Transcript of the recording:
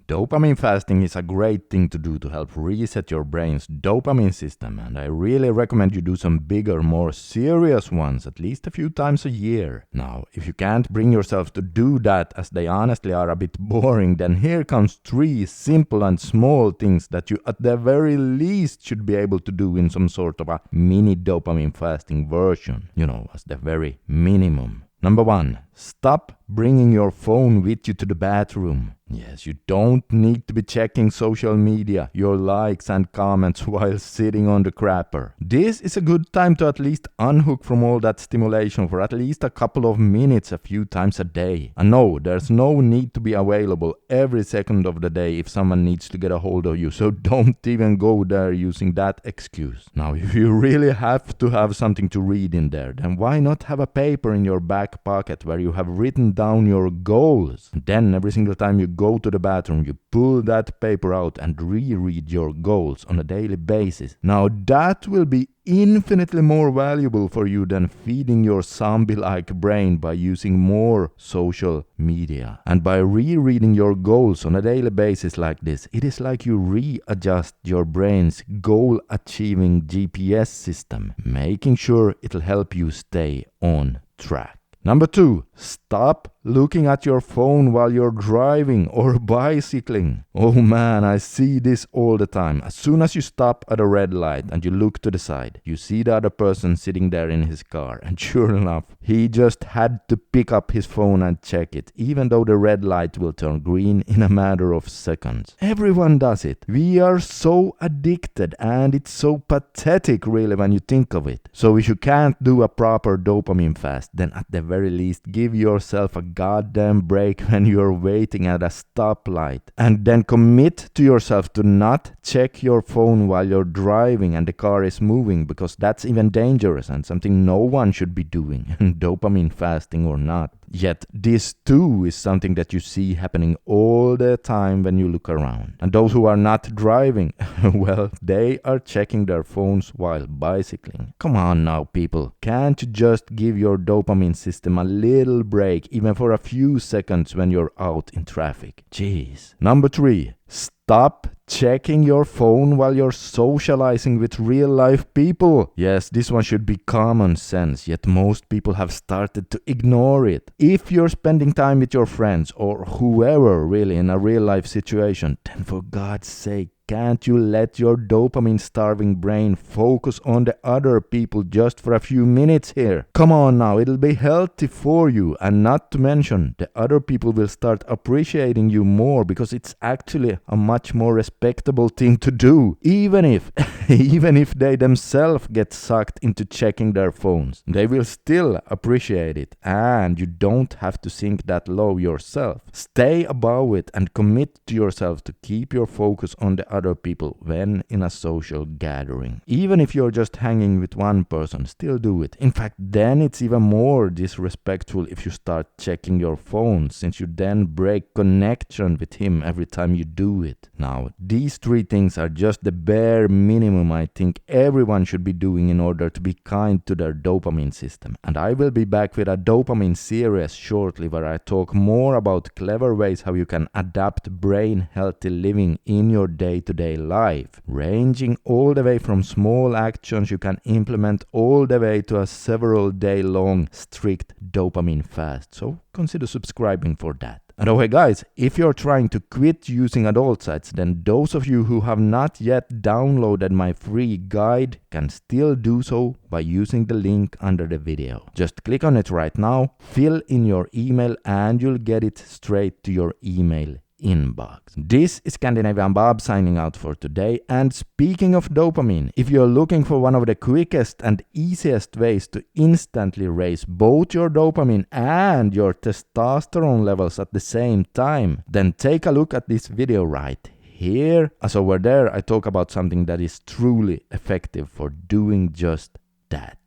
Dopamine fasting is a great thing to do to help reset your brain's dopamine system, and I really recommend you do some bigger, more serious ones at least a few times a year. Now, if you can't bring yourself to do that, as they honestly are a bit boring, then here comes 3 simple and small things that you at the very least should be able to do in some sort of a mini dopamine fasting version, as the very minimum. Number 1, stop bringing your phone with you to the bathroom. Yes, you don't need to be checking social media, your likes and comments while sitting on the crapper. This is a good time to at least unhook from all that stimulation for at least a couple of minutes a few times a day. And no, there's no need to be available every second of the day if someone needs to get a hold of you, so don't even go there using that excuse. Now, if you really have to have something to read in there, then why not have a paper in your back pocket where you have written down your goals? And then every single time you go to the bathroom, you pull that paper out and reread your goals on a daily basis. Now that will be infinitely more valuable for you than feeding your zombie-like brain by using more social media. And by rereading your goals on a daily basis like this, it is like you readjust your brain's goal-achieving GPS system, making sure it'll help you stay on track. Number 2, stop looking at your phone while you're driving or bicycling. Oh man, I see this all the time. As soon as you stop at a red light and you look to the side, you see the other person sitting there in his car, and sure enough, he just had to pick up his phone and check it, even though the red light will turn green in a matter of seconds. Everyone does it. We are so addicted, and it's so pathetic really when you think of it. So if you can't do a proper dopamine fast, then at the very least give yourself a goddamn break when you're waiting at a stoplight, and then commit to yourself to not check your phone while you're driving and the car is moving, because that's even dangerous and something no one should be doing, dopamine fasting or not. Yet this too is something that you see happening all the time when you look around. And those who are not driving, well, they are checking their phones while bicycling. Come on now, people. Can't you just give your dopamine system a little break, even for a few seconds when you're out in traffic? Jeez. Number 3. Stop checking your phone while you're socializing with real-life people. Yes, this one should be common sense, yet most people have started to ignore it. If you're spending time with your friends or whoever really in a real-life situation, then for God's sake, can't you let your dopamine-starving brain focus on the other people just for a few minutes here? Come on now, it'll be healthy for you, and not to mention, the other people will start appreciating you more because it's actually a much more respectable thing to do. Even if they themselves get sucked into checking their phones, they will still appreciate it, and you don't have to sink that low yourself. Stay above it and commit to yourself to keep your focus on the other people when in a social gathering. Even if you're just hanging with one person, still do it. In fact, then it's even more disrespectful if you start checking your phone, since you then break connection with him every time you do it. Now, these 3 things are just the bare minimum I think everyone should be doing in order to be kind to their dopamine system. And I will be back with a dopamine series shortly where I talk more about clever ways how you can adapt brain healthy living in your day-to-day life, ranging all the way from small actions you can implement all the way to a several day long strict dopamine fast. So consider subscribing for that. And okay guys, if you're trying to quit using adult sites, then those of you who have not yet downloaded my free guide can still do so by using the link under the video. Just click on it right now, fill in your email, and you'll get it straight to your email inbox. This is Scandinavian Bob signing out for today. And speaking of dopamine, if you're looking for one of the quickest and easiest ways to instantly raise both your dopamine and your testosterone levels at the same time, then take a look at this video right here. As over there, I talk about something that is truly effective for doing just that.